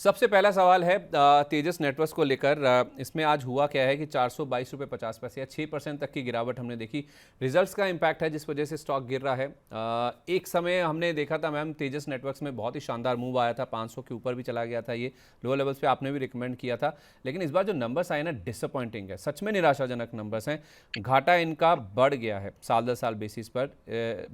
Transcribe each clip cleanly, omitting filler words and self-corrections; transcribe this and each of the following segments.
सबसे पहला सवाल है तेजस नेटवर्क्स को लेकर। इसमें आज हुआ क्या है कि 422.50 रुपये या 6% तक की गिरावट हमने देखी। रिजल्ट्स का इम्पैक्ट है जिस वजह से स्टॉक गिर रहा है। एक समय हमने देखा था मैम, तेजस नेटवर्क्स में बहुत ही शानदार मूव आया था, 500 के ऊपर भी चला गया था, ये लो लेवल्स पे आपने भी रिकमेंड किया था। लेकिन इस बार जो नंबर्स आए ना, डिसअपॉइंटिंग है, सच में निराशाजनक नंबर्स हैं। घाटा इनका बढ़ गया है साल दर साल बेसिस पर।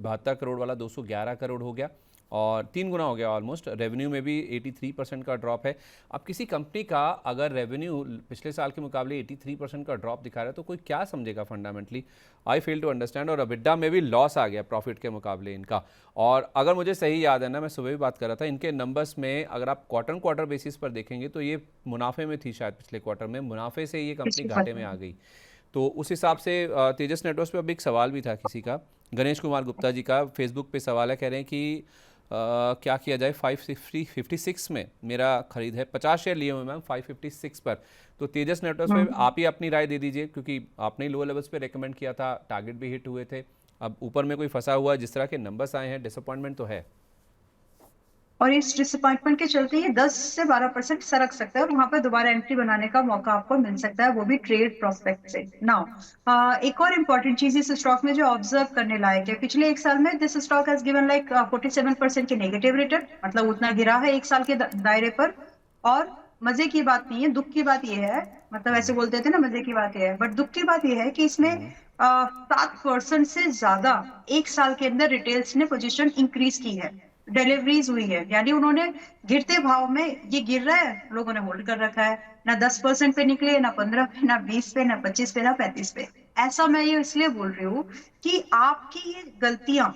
72 करोड़ वाला 211 करोड़ हो गया और 3 गुना हो गया ऑलमोस्ट। रेवेन्यू में भी 83% का ड्रॉप है। अब किसी कंपनी का अगर रेवेन्यू पिछले साल के मुकाबले 83% का ड्रॉप दिखा रहा है तो कोई क्या समझेगा fundamentally. I fail to understand. और अबिड्डा में भी लॉस आ गया प्रॉफिट के मुकाबले इनका। और अगर मुझे सही याद है ना, मैं सुबह भी बात कर रहा था, इनके नंबर्स में अगर आप क्वार्टर बेसिस पर देखेंगे तो ये मुनाफे में थी, शायद पिछले क्वार्टर में मुनाफे से ये कंपनी घाटे में आ गई। तो उस हिसाब से तेजस नेटवर्क्स पे अब एक सवाल भी था किसी का, गणेश कुमार गुप्ता जी का, फेसबुक पे सवाल है, कह रहे हैं कि क्या किया जाए। 556 में मेरा खरीद है, 50 शेयर लिए हुए मैम 556 पर। तो तेजस नेटवर्क्स पे आप ही अपनी राय दे दीजिए, क्योंकि आपने ही लो लेवल्स पे रेकमेंड किया था, टारगेट भी हिट हुए थे। अब ऊपर में कोई फंसा हुआ है, जिस तरह के नंबर्स आए हैं, डिसअपॉइंटमेंट तो है। और इस डिसअपॉइंटमेंट के चलते ये 10 से 12% सरक सकता है और वहां पर दोबारा एंट्री बनाने का मौका आपको मिल सकता है, वो भी ट्रेड प्रोस्पेक्ट से। नाउ एक और इम्पॉर्टेंट चीज इस स्टॉक में जो ऑब्जर्व करने लायक है, पिछले एक साल में this stock has given like 47% की नेगेटिव रिटर्न, मतलब उतना गिरा है एक साल के दायरे पर। और मजे की बात नहीं है, दुख की बात यह है, मतलब ऐसे बोलते थे ना मजे की बात यह है, बट दुख की बात यह है कि इसमें हम्म। 7% से ज्यादा एक साल के अंदर रिटेल्स ने पोजीशन इंक्रीज की है, डिलीवरीज हुई है। यानी उन्होंने गिरते भाव में, ये गिर रहा है, लोगों ने होल्ड कर रखा है, ना 10% पे निकले, ना 15 पे, ना 20 पे, ना 25 पे, ना 35 पे। ऐसा मैं ये इसलिए बोल रही हूँ कि आपकी ये गलतियां,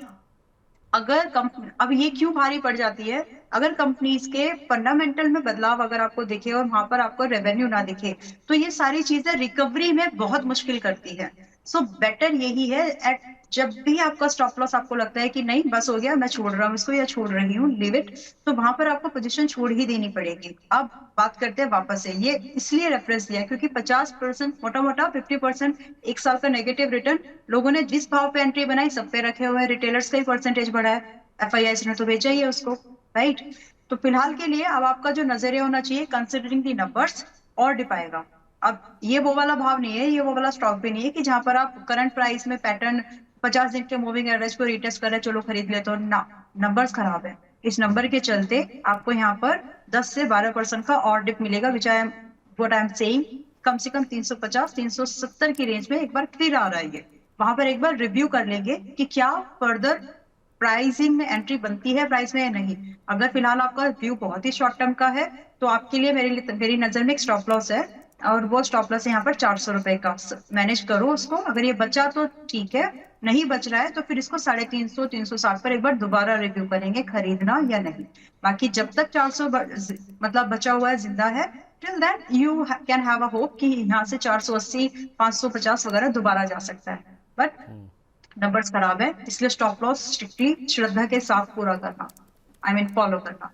अगर कंपनी, अब ये क्यों भारी पड़ जाती है, अगर कंपनीज के फंडामेंटल में बदलाव अगर आपको दिखे और वहां पर आपको रेवेन्यू ना दिखे, तो ये सारी चीजें रिकवरी में बहुत मुश्किल करती है। सो बेटर यही है, एट जब भी आपका स्टॉप लॉस आपको लगता है कि नहीं बस हो गया, मैं छोड़ रहा हूँ इसको या छोड़ रही हूँ, लिव इट, तो वहां पर आपको पोजीशन छोड़ ही देनी पड़ेगी। अब बात करते हैं वापस से, ये इसलिए रेफरेंस दिया क्योंकि 50%, मोटा मोटा 50% एक साल का नेगेटिव रिटर्न, लोगों ने जिस भाव पे एंट्री बनाई सब पे रखे हुए हैं, रिटेलर्स का ही परसेंटेज बढ़ा है, एफआईआई ने तो बेचा ही है उसको, राइट। तो फिलहाल के लिए अब आपका जो नजरिया होना चाहिए, कंसिडरिंग दी नंबर्स, और डिपाएगा। अब ये वो वाला भाव नहीं है, ये वो वाला स्टॉक भी नहीं है कि जहां पर आप करंट प्राइस में पैटर्न 50 दिन के मूविंग एवरेज को रिटेस्ट कर रहे हैं, चलो खरीद ले, तो ना, नंबर्स खराब है। इस नंबर के चलते आपको यहाँ पर 10 से 12% का और डिप मिलेगा, which I am, what I am saying, कम से कम 350 370 की रेंज में एक बार फिर आ रहा है ये। वहां पर एक बार रिव्यू कर लेंगे कि क्या फर्दर प्राइसिंग में एंट्री बनती है प्राइस में या नहीं। अगर फिलहाल आपका व्यू बहुत ही शॉर्ट टर्म का है, तो आपके लिए मेरी नजर में एक स्टॉप लॉस है, और वो स्टॉप लॉस है यहाँ पर 400 रुपए का। मैनेज करो उसको, अगर ये बचा तो ठीक है, नहीं बच रहा है तो फिर इसको 350 360 पर एक बार दोबारा रिव्यू करेंगे, खरीदना या नहीं। बाकी जब तक 400 मतलब बचा हुआ है, जिंदा है, till then you can have a hope कि यहाँ से 480 550 वगैरह दोबारा जा सकता है। बट नंबर्स खराब है, इसलिए स्टॉप लॉस स्ट्रिक्टली श्रद्धा के साथ पूरा करना, आई मीन फॉलो करना।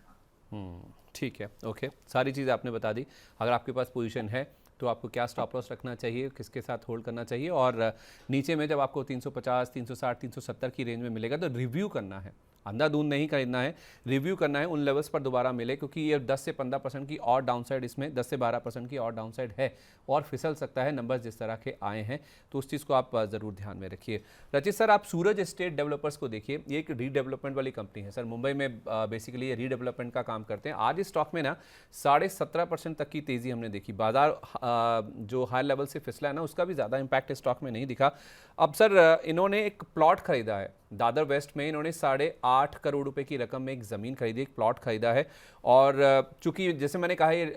ठीक है, ओके, सारी चीज़ आपने बता दी। अगर आपके पास पोजीशन है तो आपको क्या स्टॉप लॉस रखना चाहिए, किसके साथ होल्ड करना चाहिए, और नीचे में जब आपको 350 360 370 की रेंज में मिलेगा तो रिव्यू करना है, अंधाधुंध नहीं खरीदना है, रिव्यू करना है, उन लेवल्स पर दोबारा मिले, क्योंकि ये 10 से 15% की और डाउनसाइड, इसमें 10 से 12% की और डाउनसाइड है और फिसल सकता है नंबर्स जिस तरह के आए हैं। तो उस चीज़ को आप ज़रूर ध्यान में रखिए। रचित सर, आप सूरज एस्टेट डेवलपर्स को देखिए, ये एक रीडेवलपमेंट वाली कंपनी है सर, मुंबई में बेसिकली ये रीडेवलपमेंट का काम करते हैं। आज इस स्टॉक में ना 17.5% तक की तेज़ी हमने देखी। बाजार जो हाई लेवल से फिसला है ना, उसका भी ज़्यादा इंपैक्ट स्टॉक में नहीं दिखा। अब सर इन्होंने एक प्लॉट खरीदा है दादर वेस्ट में, इन्होंने 8.5 करोड़ रुपए की रकम में एक ज़मीन खरीदी, एक प्लॉट खरीदा है। और चूंकि जैसे मैंने कहा ये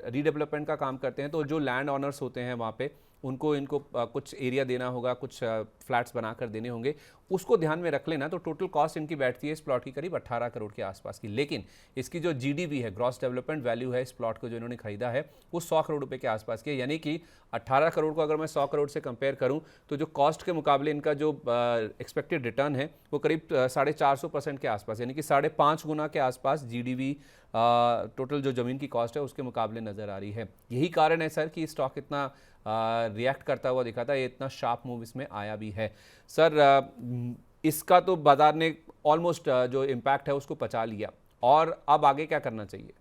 रीडेवलपमेंट का काम करते हैं, तो जो लैंड ऑनर्स होते हैं वहाँ पे उनको इनको कुछ एरिया देना होगा, कुछ फ्लैट्स बनाकर देने होंगे, उसको ध्यान में रख लेना। तो टोटल कॉस्ट इनकी बैठती है इस प्लॉट की करीब 18 करोड़ के आसपास की। लेकिन इसकी जो जीडीवी है, ग्रॉस डेवलपमेंट वैल्यू है इस प्लॉट को जो इन्होंने खरीदा है, वो 100 करोड़ रुपए के आसपास की है। यानी कि 18 करोड़ को अगर मैं 100 करोड़ से कंपेयर करूं, तो जो कॉस्ट के मुकाबले इनका जो एक्सपेक्टेड रिटर्न है वो करीब 450% के आसपास, यानी कि 5.5 गुना के आसपास जीडीवी टोटल जो ज़मीन की कॉस्ट है उसके मुकाबले नज़र आ रही है। यही कारण है सर कि स्टॉक इतना रिएक्ट करता हुआ दिखा था, ये इतना शार्प मूव इसमें आया भी है। सर इसका तो बाजार ने ऑलमोस्ट जो इम्पैक्ट है उसको पचा लिया, और अब आगे क्या करना चाहिए?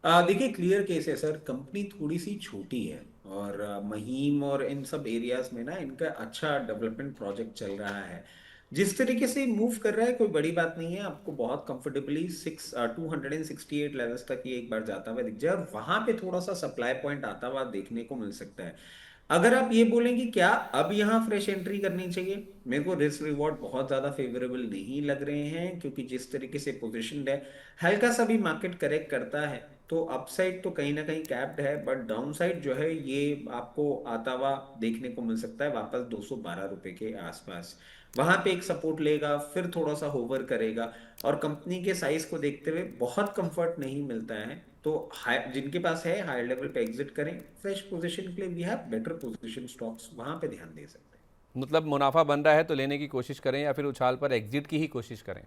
देखिए क्लियर केस है सर, कंपनी थोड़ी सी छोटी है और महीम और इन सब एरियाज में ना इनका अच्छा डेवलपमेंट प्रोजेक्ट चल रहा है। जिस तरीके से मूव कर रहा है कोई बड़ी बात नहीं है, आपको बहुत कंफर्टेबली 268 लेवल्स तक ये एक बार जाता हुआ दिख जाए और वहां पे थोड़ा सा सप्लाई पॉइंट आता हुआ देखने को मिल सकता है। अगर आप ये बोलेंगे क्या अब यहाँ फ्रेश एंट्री करनी चाहिए, मेरे को रिस्क रिवॉर्ड बहुत ज्यादा फेवरेबल नहीं लग रहे हैं, क्योंकि जिस तरीके से पोजीशनड है, हल्का सा भी मार्केट करेक्ट करता है तो अपसाइड तो कहीं ना कहीं कैप्ड है, बट डाउनसाइड जो है ये आपको आता हुआ देखने को मिल सकता है वापस 212 रुपए के आसपास। वहां पे एक सपोर्ट लेगा, फिर थोड़ा सा होवर करेगा, और कंपनी के साइज को देखते हुए बहुत कंफर्ट नहीं मिलता है। तो जिनके पास है हायर लेवल पे एग्जिट करें, फ्रेश पोजीशन के लिए we have better position stocks, वहां पे ध्यान दे सकते हैं। मतलब मुनाफा बन रहा है तो लेने की कोशिश करें या फिर उछाल पर एग्जिट की ही कोशिश करें?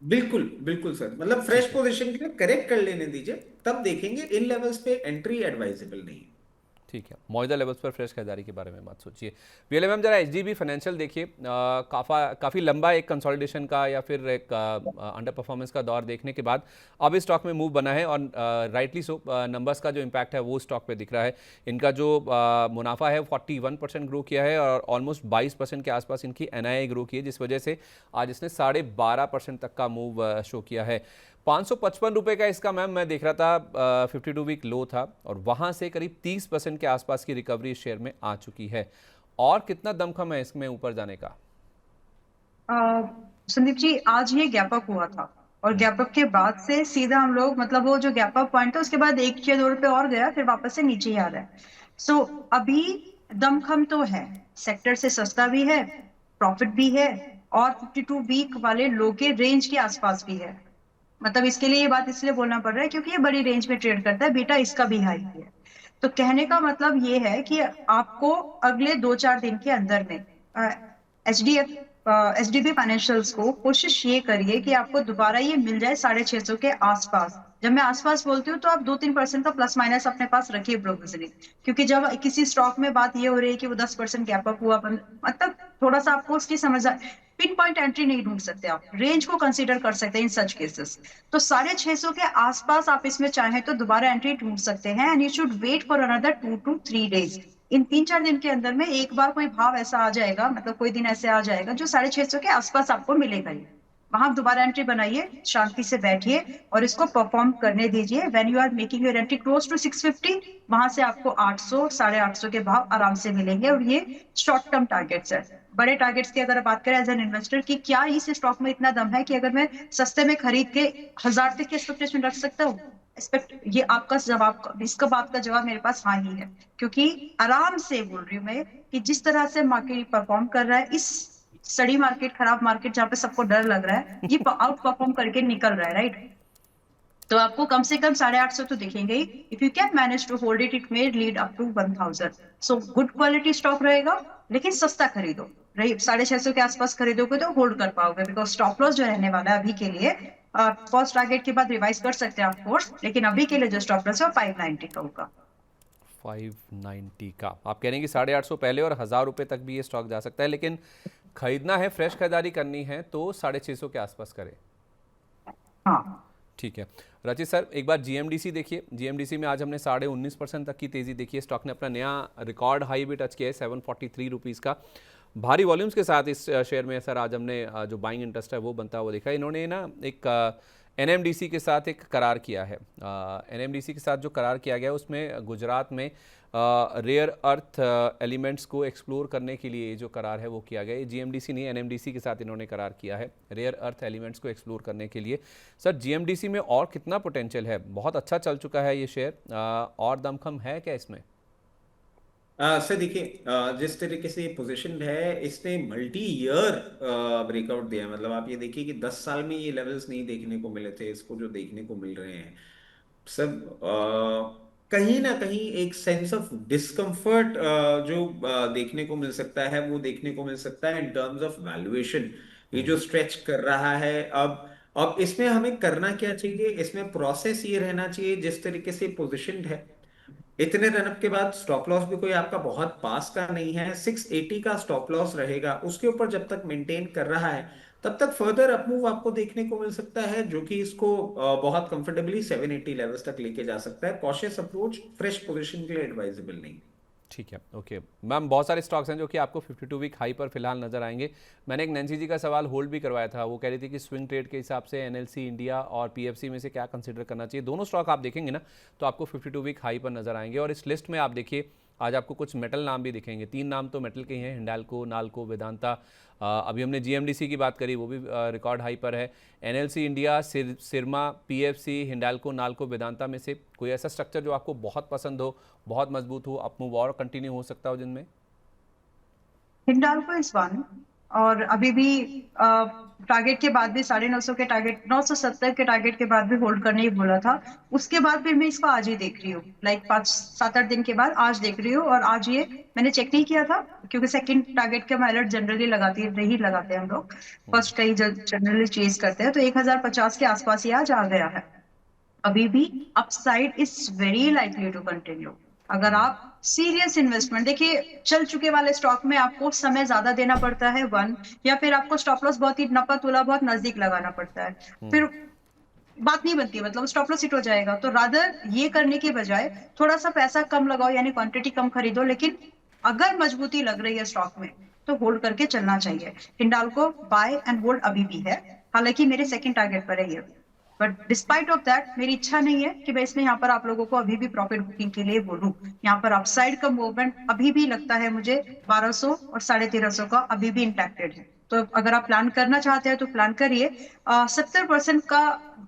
बिल्कुल बिल्कुल सर, मतलब फ्रेश ठीक है। पोजीशन के लिए करेक्ट कर लेने दीजिए, तब देखेंगे। इन लेवल्स पे एंट्री एडवाइजेबल नहीं है। ठीक है, मौजूदा लेवल्स पर फ्रेश खरीदारी के बारे में मत सोचिए। वीएलएम मैम जरा एचडीबी फाइनेंशियल देखिए, काफ़ी लंबा एक कंसोलिडेशन का या फिर एक अंडर परफॉर्मेंस का दौर देखने के बाद अब इस स्टॉक में मूव बना है और राइटली सो नंबर्स का जो इम्पैक्ट है वो स्टॉक पे दिख रहा है। इनका जो मुनाफा है 41% ग्रो किया है और ऑलमोस्ट 22% के आसपास इनकी एनआईआई ग्रो की है, जिस वजह से आज इसने 12.5% तक का मूव शो किया है। 555 रुपये का इसका मैम मैं देख रहा था 52 वीक लो था और वहाँ से करीब 30% के आसपास की रिकवरी इस शेयर में आ चुकी है। और कितना दमखम है इसमें ऊपर जाने का? संदीप जी, आज ये गैप अप हुआ था और गैप अप के बाद से सीधा हम लोग, मतलब वो जो गैप अप पॉइंट था उसके बाद 1 या 2 रुपए और गया, फिर वापस से नीचे ही आ रहा है। सो अभी दमखम तो है, सेक्टर से सस्ता भी है, प्रॉफिट भी है, और 52 वीक वाले लो के रेंज के आसपास भी है। मतलब इसके लिए ये बात इसलिए बोलना पड़ रहा है क्योंकि ये बड़ी रेंज में ट्रेड करता है, बीटा इसका भी हाई है। तो कहने का मतलब ये है कि आपको अगले 2-4 दिन के अंदर में एचडीबी फाइनेंशियल्स को कोशिश ये करिए कि आपको दोबारा ये मिल जाए 650 के आसपास। जब मैं आसपास बोलती हूँ तो आप 2-3% का प्लस माइनस अपने पास रखिए प्रोविजनली, क्योंकि जब किसी स्टॉक में बात ये हो रही है कि वो 10% गैप अप हुआ, मतलब थोड़ा सा आपको उसकी समझ, पिन पॉइंट एंट्री नहीं ढूंढ सकते, आप रेंज को कंसीडर कर सकते हैं इन सच केसेस। तो 650 के आसपास आप इसमें चाहें तो दोबारा एंट्री ढूंढ सकते हैं, and you should wait for another 2 to 3 days। इन 3-4 दिन के अंदर में एक बार कोई भाव ऐसा आ जाएगा, मतलब कोई दिन ऐसे आ जाएगा जो 650 के आसपास आपको मिलेगा ही। वहां आप दोबारा एंट्री बनाइए, शांति से बैठिए और इसको परफॉर्म करने दीजिए। When you are making your entry close to 650, वहां से आपको 800 850 के भाव आराम से मिलेंगे, और ये शॉर्ट टर्म टारगेट्स है। बड़े टारगेट्स की अगर बात करें एज एन इन्वेस्टर कि क्या इस स्टॉक में इतना दम है कि अगर मैं सस्ते में खरीद के 1000 तक की एक्सपेक्टेशन रख सकता हूँ, एक्सपेक्ट, ये आपका जवाब, इसका बात का जवाब मेरे पास हाँ ही है। क्योंकि आराम से बोल रही हूँ मैं कि जिस तरह से मार्केट परफॉर्म कर रहा है, इस सड़ी मार्केट, खराब मार्केट जहाँ पे सबको डर लग रहा है, ये आउट परफॉर्म करके निकल रहा है, राइट। तो आपको कम से कम 850 तो दिखेंगे ही। If you can manage to hold it, it may lead up to 1000। So good quality stock रहेगा, लेकिन सस्ता खरीदो। रही 650 के आसपास खरीदोगे तो होल्ड कर पाओगे, बिकॉज स्टॉप लॉस जो रहने वाला है अभी के लिए, फर्स्ट टारगेट के बाद रिवाइज कर सकते हैं आप कोर्स, लेकिन अभी के लिए जो स्टॉप लॉस है 590 का होगा। 590 का आप कह रहे हैं कि 850 पहले और 1000 रुपये तक भी ये स्टॉक जा सकता है, लेकिन खरीदना है, फ्रेश खरीदारी करनी है तो 650 के आसपास करें। हाँ, ठीक है रचित सर, एक बार जीएमडीसी देखिए। जीएमडीसी में आज हमने 19.5% तक की तेज़ी देखी है। स्टॉक ने अपना नया रिकॉर्ड हाई भी टच किया है 743 रुपीज़ का। भारी वॉल्यूम्स के साथ इस शेयर में सर आज हमने जो बाइंग इंटरेस्ट है वो बनता हुआ देखा। इन्होंने ना एक एनएमडीसी के साथ एक करार किया है। एनएमडीसी के साथ जो करार किया गया है उसमें गुजरात में रेयर अर्थ एलिमेंट्स को एक्सप्लोर करने के लिए जो करार है वो किया गया है। जीएमडीसी नहीं, एनएमडीसी के साथ इन्होंने करार किया है रेयर अर्थ एलिमेंट्स को एक्सप्लोर करने के लिए। सर जीएमडीसी में और कितना पोटेंशियल है? बहुत अच्छा चल चुका है ये शेयर, और दमखम है क्या इसमें? सर देखिए, जिस तरीके से पोजीशन है, इसने मल्टी ईयर ब्रेकआउट दिया है। मतलब आप ये देखिए कि 10 साल में ये लेवल्स नहीं देखने को मिले थे, इसको जो देखने को मिल रहे हैं सब, कहीं ना कहीं एक सेंस ऑफ डिस्कम्फर्ट जो देखने को मिल सकता है, वो देखने को मिल सकता है इन टर्म्स ऑफ वैल्यूएशन। ये जो स्ट्रेच कर रहा है अब इसमें हमें करना क्या चाहिए, इसमें प्रोसेस ये रहना चाहिए जिस तरीके से पोजिशंड है, इतने रनअप के बाद स्टॉप लॉस भी कोई आपका बहुत पास का नहीं है, 680 का स्टॉप लॉस रहेगा। उसके ऊपर जब तक मेंटेन कर रहा है तब तक फर्दर अपमूव आपको देखने को मिल सकता है, जो कि इसको बहुत कंफर्टेबली 780 लेवल्स तक लेके जा सकता है। कॉशियस अप्रोच फ्रेश पोजीशन के लिए एडवाइजेबल नहीं। ठीक है, ओके मैम। बहुत सारे स्टॉक्स हैं जो कि आपको 52 वीक हाई पर फिलहाल नजर आएंगे। मैंने एक नैन्सी जी का सवाल होल्ड भी करवाया था, वो कह रही थी कि स्विंग ट्रेड के हिसाब से एनएलसी इंडिया और पीएफसी में से क्या कंसीडर करना चाहिए। दोनों स्टॉक आप देखेंगे ना तो आपको 52 वीक हाई पर नजर आएंगे। और इस लिस्ट में आप देखिए आज आपको कुछ मेटल नाम भी दिखेंगे। 3 नाम तो मेटल के ही हैं, हिंडाल्को, नाल्को, वेदांता। अभी हमने जीएमडीसी की बात करी, वो भी रिकॉर्ड हाई पर है। NLC India, Syrma, PFC, Hindalco, Nalco, Vedanta में से कोई ऐसा स्ट्रक्चर जो आपको बहुत पसंद हो, बहुत मजबूत हो, अपमूव और कंटिन्यू हो सकता हो जिनमें? Hindalco is one. और अभी भी टारगेट के बाद भी 950 के टारगेट, 970 के टारगेट के बाद भी होल्ड करने ही बोला था। उसके बाद फिर मैं इसको आज ही देख रही हूँ, लाइक 5-7-8 दिन के बाद आज देख रही हूँ। और आज ये मैंने चेक नहीं किया था क्योंकि सेकंड टारगेट के हम अलर्ट जनरली लगाते हैं हम लोग। फर्स्ट का ही जनरली चेज करते हैं, तो 1050 के आसपास ही आज आ गया है। अभी भी upside is very likely to continue. अगर आप सीरियस इन्वेस्टमेंट, देखिए चल चुके वाले स्टॉक में आपको समय ज्यादा देना पड़ता है, वन, या फिर आपको स्टॉप लॉस बहुत ही नपा तुला बहुत नजदीक लगाना पड़ता है, फिर बात नहीं बनती है, मतलब स्टॉप लॉस हिट हो जाएगा। तो रादर ये करने के बजाय थोड़ा सा पैसा कम लगाओ, यानी क्वांटिटी कम खरीदो, लेकिन अगर मजबूती लग रही है स्टॉक में तो होल्ड करके चलना चाहिए। हिंडाल्को बाय एंड होल्ड अभी भी है, हालांकि मेरे सेकंड टारगेट पर है ये। बट डिस्पाइट ऑफ दैट मेरी इच्छा नहीं है कि मैं इसमें यहाँ पर आप लोगों को अभी भी प्रॉफिट बुकिंग के लिए बोलूं। यहाँ पर अपसाइड का मूवमेंट अभी भी लगता है मुझे 1200 और 1350 का अभी भी इंटैक्टेड है। तो अगर आप प्लान करना चाहते हैं तो प्लान करिए। 70% का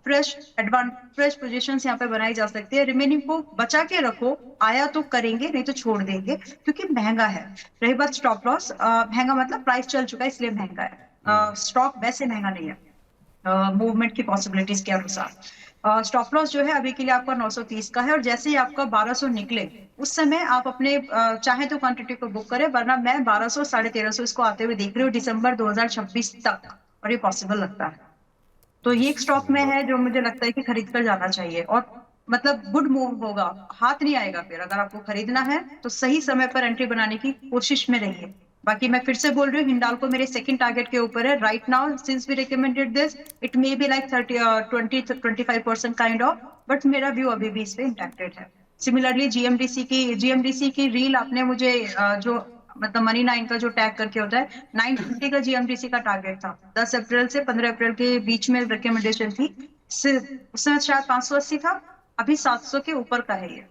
फ्रेश पोजीशन यहाँ पे बनाई जा सकती है, रिमेनिंग को बचा के रखो। आया तो करेंगे, नहीं तो छोड़ देंगे, क्योंकि महंगा है। रही बात स्टॉप लॉस, महंगा मतलब प्राइस चल चुका है इसलिए महंगा है। स्टॉक वैसे महंगा नहीं है मूवमेंट की पॉसिबिलिटीज के अनुसार। स्टॉप लॉस जो है अभी के लिए आपका 930 का है, और जैसे ही आपका 1200 निकले उस समय आप अपने चाहे तो क्वांटिटी को बुक करें, वरना मैं 1200 1350 इसको आते हुए देख रही हूँ दिसंबर 2026 तक, और ये पॉसिबल लगता है। तो ये एक स्टॉक में है जो मुझे लगता है कि खरीद कर जाना चाहिए, और मतलब गुड मूव होगा, हाथ नहीं आएगा। फिर अगर आपको खरीदना है तो सही समय पर एंट्री बनाने की कोशिश में रहिए। बाकी मैं फिर से बोल रही हूँ, हिंडाल्को मेरे सेकंड टारगेट के ऊपर है right now. Since we recommended this, it may be like 20-25% kind of, but मेरा व्यू अभी भी इस पे इंटैक्टेड है। सिमिलरली जीएमडीसी की रील आपने मुझे जो मतलब मनी 9 का जो टैग करके होता है, 950 का जीएमडीसी का टारगेट था। 10 अप्रैल से 15 अप्रैल के बीच में रिकमेंडेशन थी, उसमें शायद 580 था, अभी 700 के ऊपर का है ये।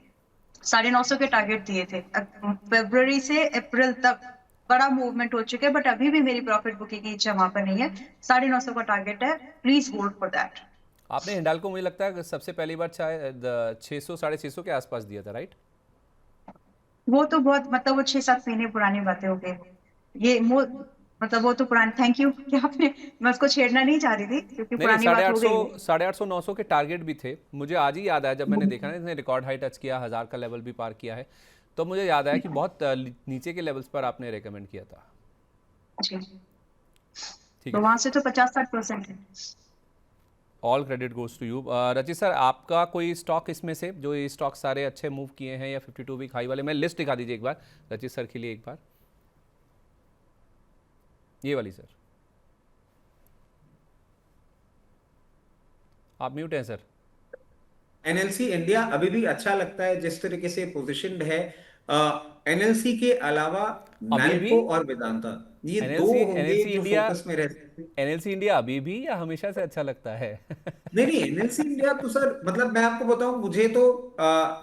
950 के टारगेट दिए थे। फरवरी से अप्रैल तक बड़ा मूवमेंट हो चुका है, बट अभी भी मेरी प्रॉफिट बुकिंग की इच्छा वहां पर नहीं है। 950 का टारगेट है, प्लीज होल्ड फॉर दैट। आपने हिंडाल्को मुझे लगता है सबसे पहली बार शायद 600 650 के आसपास दिया था, राइट? वो तो बहुत मतलब वो 6-7 महीने पुरानी बातें हो गई। मतलब वो तो पुरानी, थैंक यू कि आपने, मैं उसको छेड़ना नहीं चाह रही थी क्योंकि नहीं नहीं, पुरानी बात हो गई है। 850 900 के टारगेट भी थे। मुझे आज ही याद आया जब मैंने देखा ना इसने रिकॉर्ड हाई टच किया, 1000 का लेवल भी पार किया है, तो मुझे याद आया कि बहुत नीचे के लेवल्स पर आपने रेकमेंड किया था। जी, ठीक तो है, वहां से तो 50-60% है। All credit goes to you. Rachit sir, आपका कोई स्टॉक इसमें से, जो ये स्टॉक सारे अच्छे मूव किए हैं या 52 वीक हाई वाले, मैं लिस्ट दिखा दीजिए एक बार रचित सर के लिए एक बार, ये वाली सर। आप म्यूट हैं सर। एनएलसी इंडिया अभी भी अच्छा लगता है जिस तरीके से पोजिशनड है। एनएलसी के अलावा अभी भी नैल्को और वेदांता, ये दो एनएलसी होंगे एनएलसी जो इंडिया फोकस में रह सकते हैं। एनएलसी इंडिया अभी भी या हमेशा से अच्छा लगता है? नहीं नहीं, एनएलसी इंडिया तो सर मतलब मैं आपको बताऊं, मुझे तो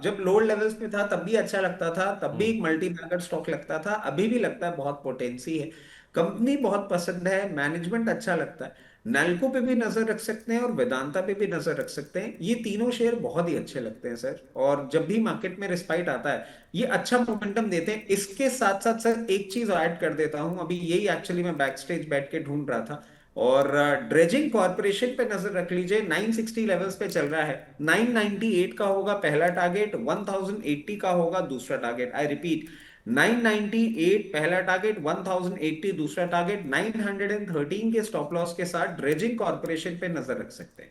जब लोअर लेवल्स में था तब भी अच्छा लगता था, तब भी हम्म, एक मल्टी बैगर स्टॉक लगता था, अभी भी लगता है बहुत पोटेंसी है। कंपनी बहुत पसंद है, मैनेजमेंट अच्छा लगता है। नैल्को पे भी नजर रख सकते हैं और वेदांता पे भी नजर रख सकते हैं। ये तीनों शेयर बहुत ही अच्छे लगते हैं सर, और जब भी मार्केट में रिस्पाइट आता है ये अच्छा मोमेंटम देते हैं। इसके साथ साथ सर एक चीज ऐड कर देता हूं, अभी यही एक्चुअली मैं बैक स्टेज बैठ के ढूंढ रहा था, और ड्रेजिंग कॉर्पोरेशन पे नजर रख लीजिए। 960 लेवल्स पे चल रहा है, 998 का होगा पहला टारगेट, 1080 का होगा दूसरा टारगेट। आई रिपीट, 998 पहला टारगेट, 1080 दूसरा टारगेट, 913 के स्टॉप लॉस के साथ ड्रेजिंग कॉर्पोरेशन पे नजर रख सकते हैं।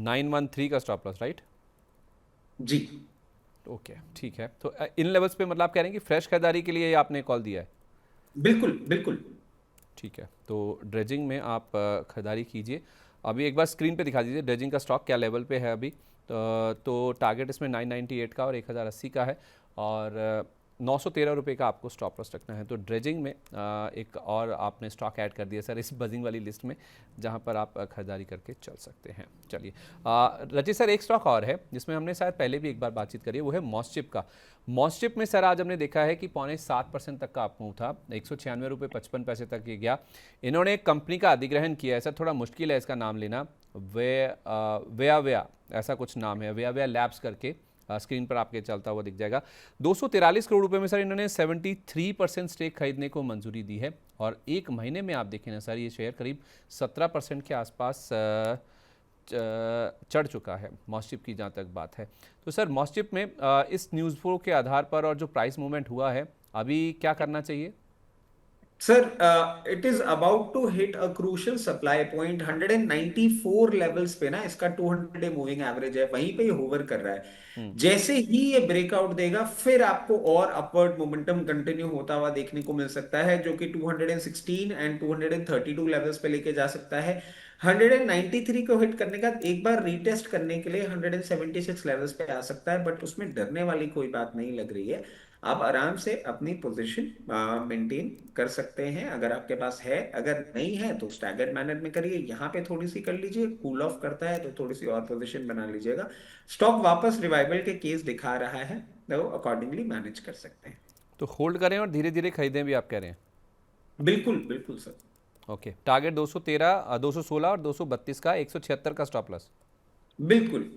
913 का स्टॉप लॉस, राइट? जी। ओके, ठीक है। तो इन लेवल्स पे मतलब आप कह रहे हैं कि फ्रेश खरीदारी के लिए आपने कॉल दिया है? बिल्कुल बिल्कुल। ठीक है, तो ड्रेजिंग में आप खरीदारी कीजिए। अभी एक बार स्क्रीन पे दिखा दीजिए ड्रेजिंग का स्टॉक क्या लेवल पे है अभी। तो टारगेट इसमें 998 का और 1080 का है, और 913 रुपये का आपको स्टॉप लॉस रखना है। तो ड्रेजिंग में एक और आपने स्टॉक ऐड कर दिया सर इस बजिंग वाली लिस्ट में, जहां पर आप खरीदारी करके चल सकते हैं। चलिए रचित सर, एक स्टॉक और है जिसमें हमने शायद पहले भी एक बार बातचीत करी है, वो है मॉसचिप का। मॉसचिप में सर आज हमने देखा है कि 0.75% तक का अप मूव था, 196 रुपये 55 पैसे तक ये गया। इन्होंने एक कंपनी का अधिग्रहण किया है सर, थोड़ा मुश्किल है इसका नाम लेना, वेया ऐसा कुछ नाम है, वेया लैब्स करके, स्क्रीन पर आपके चलता हुआ दिख जाएगा। 243 करोड़ रुपए में सर इन्होंने 73% स्टेक खरीदने को मंजूरी दी है, और एक महीने में आप देखें ना सर, ये शेयर करीब 17% के आसपास चढ़ चुका है मॉसचिप की जहाँ तक बात है। तो सर मॉसचिप में इस न्यूज़ फ्लो के आधार पर और जो प्राइस मूवमेंट हुआ है, अभी क्या करना चाहिए? Sir it is about to hit a crucial supply point 194 levels पे ना, इसका 200 डे मूविंग एवरेज है, वहीं पे ये होवर कर रहा है। जैसे ही ये ब्रेकआउट देगा फिर आपको और अपवर्ड मोमेंटम कंटिन्यू होता हुआ देखने को मिल सकता है, जो कि 216 एंड 232 लेवल्स पे लेके जा सकता है। 193 को हिट करने का एक बार रीटेस्ट करने के लिए 176 लेवल्स पे आ सकता है, बट उसमें डरने वाली कोई बात नहीं लग रही है। आप आराम से अपनी पोजीशन मेंटेन कर सकते हैं अगर आपके पास है, अगर नहीं है तो स्टैगर्ड मैनर में करिए, यहाँ पे थोड़ी सी कर लीजिए, कूल ऑफ करता है तो थोड़ी सी और पोजीशन बना लीजिएगा। स्टॉक वापस रिवाइवल के केस दिखा रहा है, तो अकॉर्डिंगली मैनेज कर सकते हैं। तो होल्ड करें और धीरे धीरे खरीदें भी आप कह रहे हैं? बिल्कुल बिल्कुल सर। ओके, टारगेट 213, 216 और 232 का, 176 का स्टॉप लॉस। बिल्कुल।